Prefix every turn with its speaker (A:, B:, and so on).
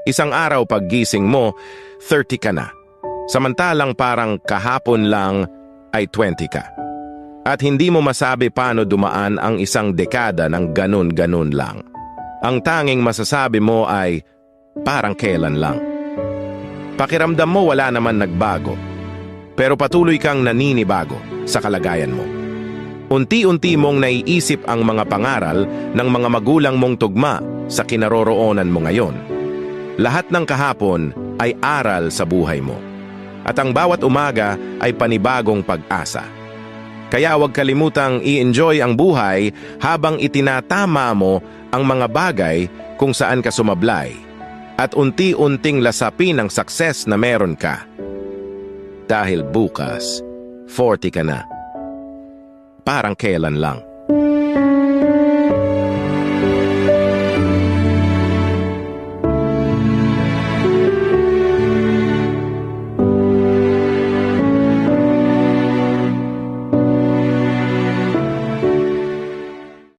A: Isang araw paggising mo, 30 ka na. Samantalang parang kahapon lang ay 20 ka. At hindi mo masabi paano dumaan ang isang dekada ng ganun-ganun lang. Ang tanging masasabi mo ay parang kailan lang. Pakiramdam mo wala naman nagbago, pero patuloy kang naninibago sa kalagayan mo. Unti-unti mong naiisip ang mga pangaral ng mga magulang mong tugma sa kinaroroonan mo ngayon. Lahat ng kahapon ay aral sa buhay mo. At ang bawat umaga ay panibagong pag-asa. Kaya huwag kalimutang i-enjoy ang buhay habang itinatama mo ang mga bagay kung saan ka sumablay at unti-unting lasapin ang success na meron ka. Dahil bukas, 40 ka na. Parang kailan lang.